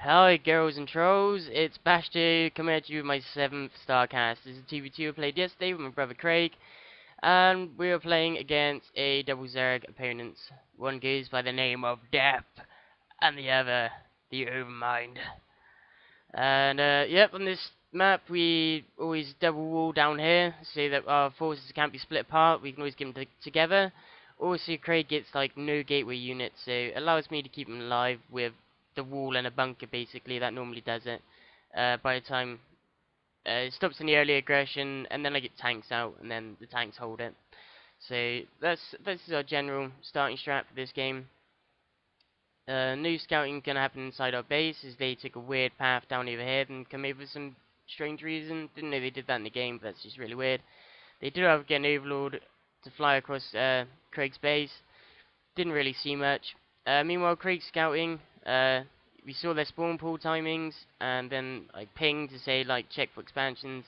Hi girls and trolls, it's Bashtoes coming at you with my 7th starcast. This is a TV2 I played yesterday with my brother Craig, and we are playing against a double zerg opponent. One goes by the name of Death, and the other, the Overmind. And yep, on this map we always double wall down here, so that our forces can't be split apart, we can always keep them together. Also Craig gets like no gateway unit, so it allows me to keep him alive with the wall and a bunker basically. That normally does it. By the time it stops any early aggression, and then I get tanks out, and then the tanks hold it. So this is our general starting strat for this game. New scouting gonna happen inside our base, as they took a weird path down over here and come over for some strange reason. Didn't know they did that in the game, but that's just really weird. They did have get an overlord to fly across Craig's base. Didn't really see much. Meanwhile, Craig's scouting. We saw their spawn pool timings, and then I pinged to say like check for expansions,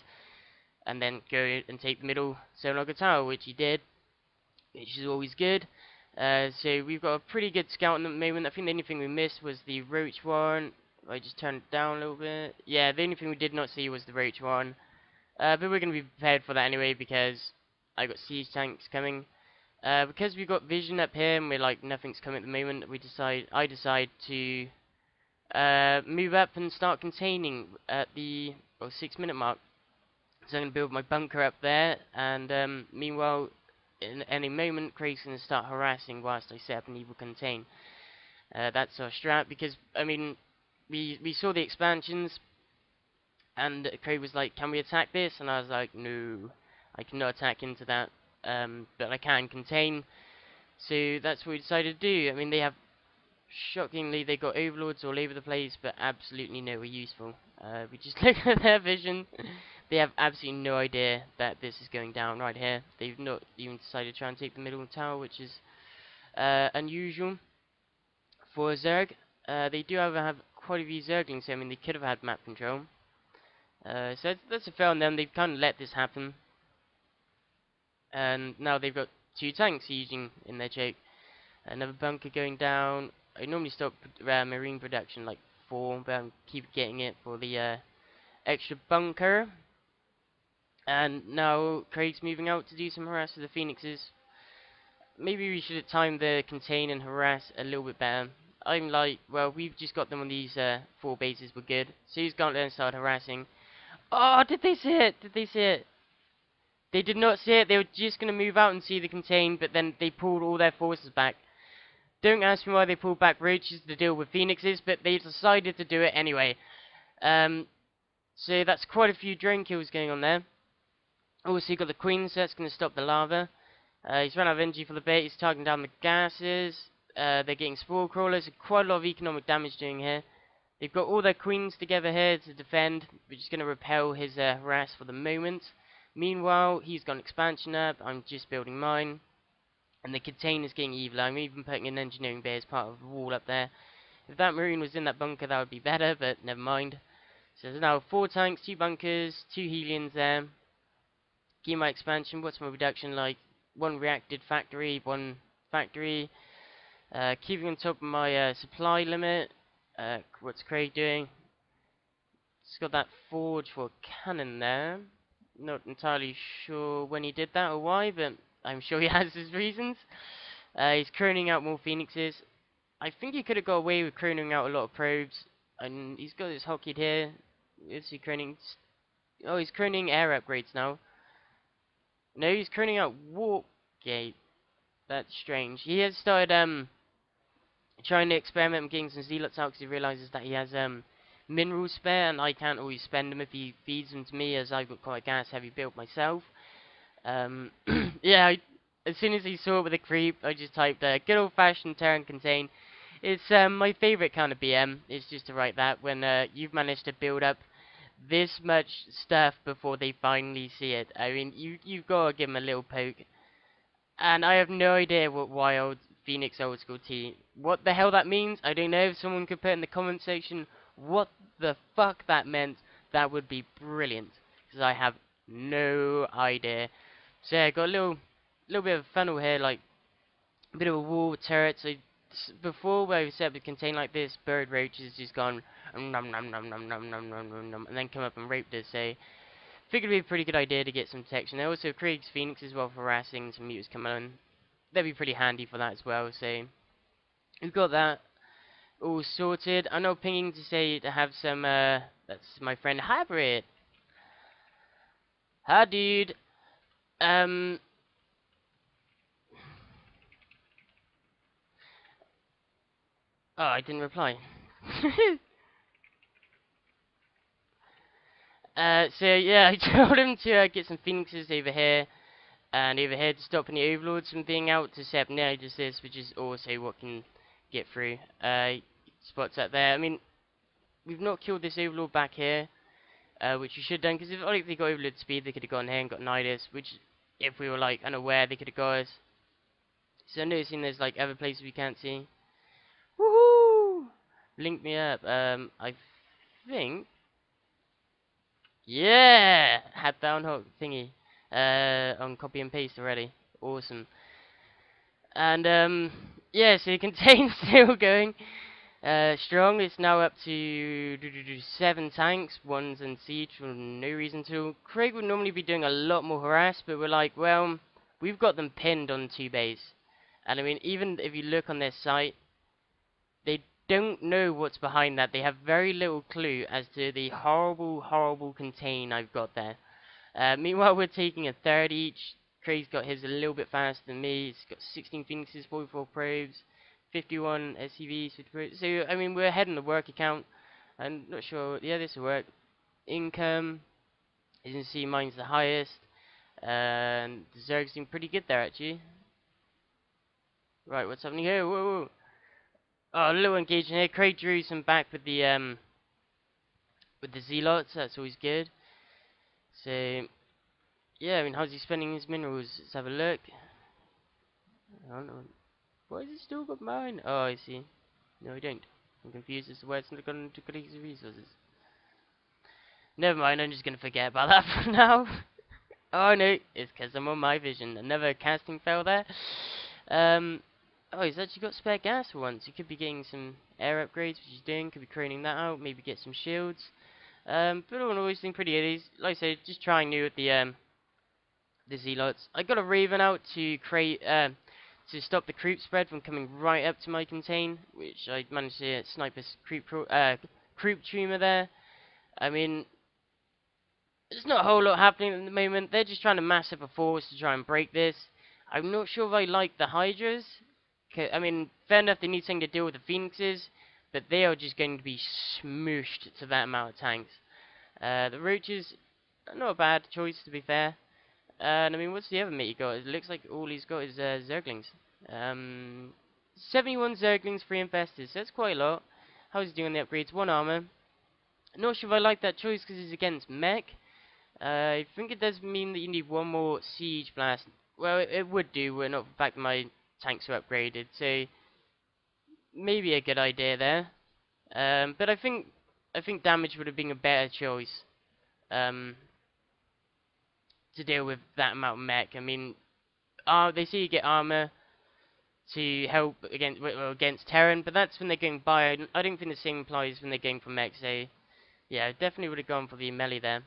and then go and take the middle Sonaga Tower, which he did, which is always good. So we've got a pretty good scout at the moment. I think the only thing we missed was the roach one. I just turned it down a little bit. Yeah, the only thing we did not see was the roach one. But we're going to be prepared for that anyway, because I got siege tanks coming. Because we've got vision up here and we're like nothing's coming at the moment, I decide to move up and start containing at the 6-minute mark. So I'm going to build my bunker up there, and meanwhile, in any moment, Craig's going to start harassing whilst I set up an evil contain. That's our strat, because, I mean, we saw the expansions, and Craig was like, can we attack this? And I was like, no, I cannot attack into that, but I can contain. So that's what we decided to do. I mean, they have, shockingly, they got overlords all over the place, but absolutely nowhere useful. We just look at their vision. They have absolutely no idea that this is going down right here. They've not even decided to try and take the middle tower, which is unusual for a zerg. They do have quite a few zerglings, so I mean, they could have had map control. So that's a fair on them. They've kind of let this happen. And now they've got 2 tanks sieging in their choke. Another bunker going down. I normally stop marine production like 4, but I keep getting it for the extra bunker. And now Craig's moving out to do some harass with the phoenixes. Maybe we should have timed the contain and harass a little bit better. I'm like, well, we've just got them on these 4 bases, we're good. So he's gone there and started harassing. Oh, did they see it? Did they see it? They did not see it. They were just going to move out and see the contain, but then they pulled all their forces back. Don't ask me why they pulled back roaches to deal with phoenixes, but they decided to do it anyway. So that's quite a few drone kills going on there. Also, you got the queen, so that's going to stop the lava. He's run out of energy for the bait. He's targeting down the gases. They're getting spore crawlers. Quite a lot of economic damage doing here. They've got all their queens together here to defend, which is going to repel his harass for the moment. Meanwhile, he's got an expansion up. I'm just building mine. And the container's getting evil. I'm even putting an engineering bay as part of the wall up there. If that marine was in that bunker, that would be better, but never mind. So there's now 4 tanks, 2 bunkers, 2 Helions there. Give my expansion. What's my reduction like? 1 reacted factory, 1 factory. Keeping on top of my supply limit. What's Craig doing? It's got that forge for a cannon there. Not entirely sure when he did that or why, but I'm sure he has his reasons. He's croning out more phoenixes. I think he could have got away with croning out a lot of probes. And he's got his hockeyed here. Is he croning? Oh, he's croning air upgrades now. No, he's croning out warp gate. That's strange. He has started trying to experiment with getting some zealots out, because he realizes that he has minerals spare, and I can't always spend them if he feeds them to me, as I've got quite a gas heavy build myself. Yeah, as soon as he saw it with a creep, I just typed good old fashioned tear and contain. It's my favourite kind of BM, is just to write that when you've managed to build up this much stuff before they finally see it. I mean, you've got to give them a little poke. And I have no idea what wild Phoenix old school T, what the hell that means. I don't know. If someone could put in the comment section what the fuck that meant, that would be brilliant, because I have no idea. So yeah, I got a little bit of a funnel here, like a bit of a wall with turrets. I before where we set up the container like this, bird roaches just gone nom nom nom nom nom nom nom nom nom, and then come up and raped us. So figured it'd be a pretty good idea to get some protection. There also Craig's Phoenix as well for harassing some mutants coming on. That'd be pretty handy for that as well. So we've got that all sorted. I know pinging to say to have some. That's my friend Hybrid. Hi, dude. Oh, I didn't reply. So yeah, I told him to get some phoenixes over here and over here to stop any overlords from being out to set up just this, which is also what can get through. Spots out there. I mean, we've not killed this overlord back here, which we should have done, because if they got overlord speed, they could have gone here and got Nidus, which, if we were like unaware, they could have got us. So I'm noticing there's like other places we can't see. Woohoo! Link me up. I think. Yeah! Had down hook thingy. On copy and paste already. Awesome. And, yeah, so the container's still going. Strong, it's now up to 7 tanks, 1's in siege for no reason to. Craig would normally be doing a lot more harass, but we're like, well, we've got them pinned on 2 base. And I mean, even if you look on their site, they don't know what's behind that. They have very little clue as to the horrible, horrible contain I've got there. Meanwhile, we're taking a third each. Craig's got his a little bit faster than me. He's got 16 Phoenixes, 44 probes, 51 SCVs, 50 probes. So, I mean, we're ahead on the work account. I'm not sure. Yeah, this will work. Income, as you can see, mine's the highest. And the Zerg's doing pretty good there, actually. Right, what's happening here? Whoa, whoa. Oh, a little engagement here. Craig drew some back with the Zealots. That's always good. So, yeah, I mean, how's he spending his minerals? Let's have a look. I don't know. Why has he still got mine? Oh, I see. No, I don't. I'm confused as to why it's not gone into collecting resources. Never mind, I'm just gonna forget about that for now. Oh no, it's because I'm on my vision. Another casting fail there. Oh, he's actually got spare gas for once. He could be getting some air upgrades, which he's doing. Could be craning that out. Maybe get some shields. But all in all, he's doing pretty good. He's, like I said, just trying new with the Zealots. I got a Raven out to create to stop the creep spread from coming right up to my contain, which I managed to snipe a creep tumor there. I mean, there's not a whole lot happening at the moment. They're just trying to mass up a force to try and break this. I'm not sure if I like the Hydras. I mean, fair enough, they need something to deal with the Phoenixes, but they are just going to be smooshed to that amount of tanks. The Roaches, not a bad choice, to be fair. And I mean, what's the other mate he got? It looks like all he's got is Zerglings. 71 Zerglings, 3 Infestors, so that's quite a lot. How's he doing the upgrades? 1 armor. Not sure if I like that choice because he's against mech. I think it does mean that you need 1 more Siege Blast. Well, it would do, we're not the fact that my tanks are upgraded, so maybe a good idea there. But I think damage would have been a better choice to deal with that amount of mech. I mean, they say you get armor to help against Terran, but that's when they're going by. I don't think the same applies when they're going for mech. So yeah, I definitely would have gone for the melee there.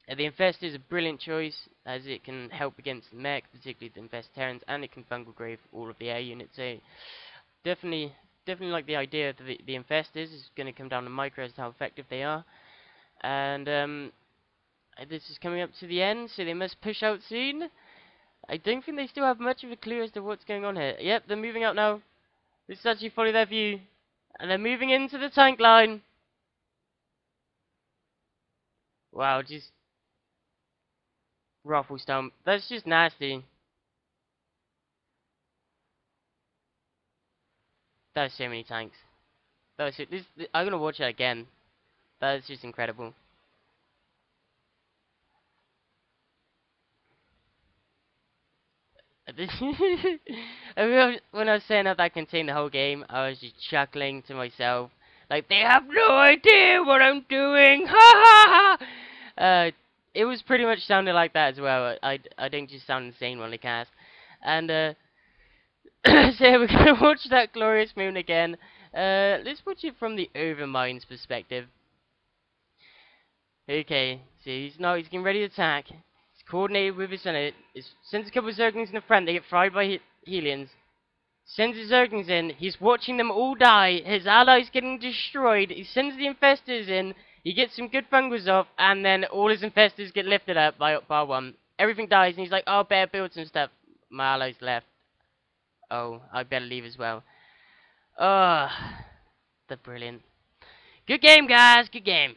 The Infest is a brilliant choice, as it can help against the mech, particularly the Infest Terrans, and it can fungal grave all of the air units. So definitely like the idea of the Infest is. It's going to come down to micro as to how effective they are. And this is coming up to the end, so they must push out soon. I don't think they still have much of a clue as to what's going on here. Yep, they're moving out now. This is actually follow their view. And they're moving into the tank line. Wow, just ruffle stomp. That's just nasty. That was so many tanks. That was I'm gonna watch it again. That is just incredible. I mean, when I was saying how that contained the whole game, I was just chuckling to myself. Like, they have no idea what I'm doing! Ha ha ha! It was pretty much sounding like that as well. I don't just sound insane when I cast. And, So yeah, we're gonna watch that glorious moon again. Let's watch it from the Overmind's perspective. Okay, so he's getting ready to attack. He's coordinated with his Senate. He sends a couple of Zerglings in the front, they get fried by Helians. Sends his Zerglings in, he's watching them all die, his allies getting destroyed, he sends the Infestors in, he gets some good fungals off, and then all his Infestors get lifted up by one. Everything dies, and he's like, oh, better build some stuff. My allies left. Oh, I better leave as well. Oh, the brilliant. Good game, guys, good game.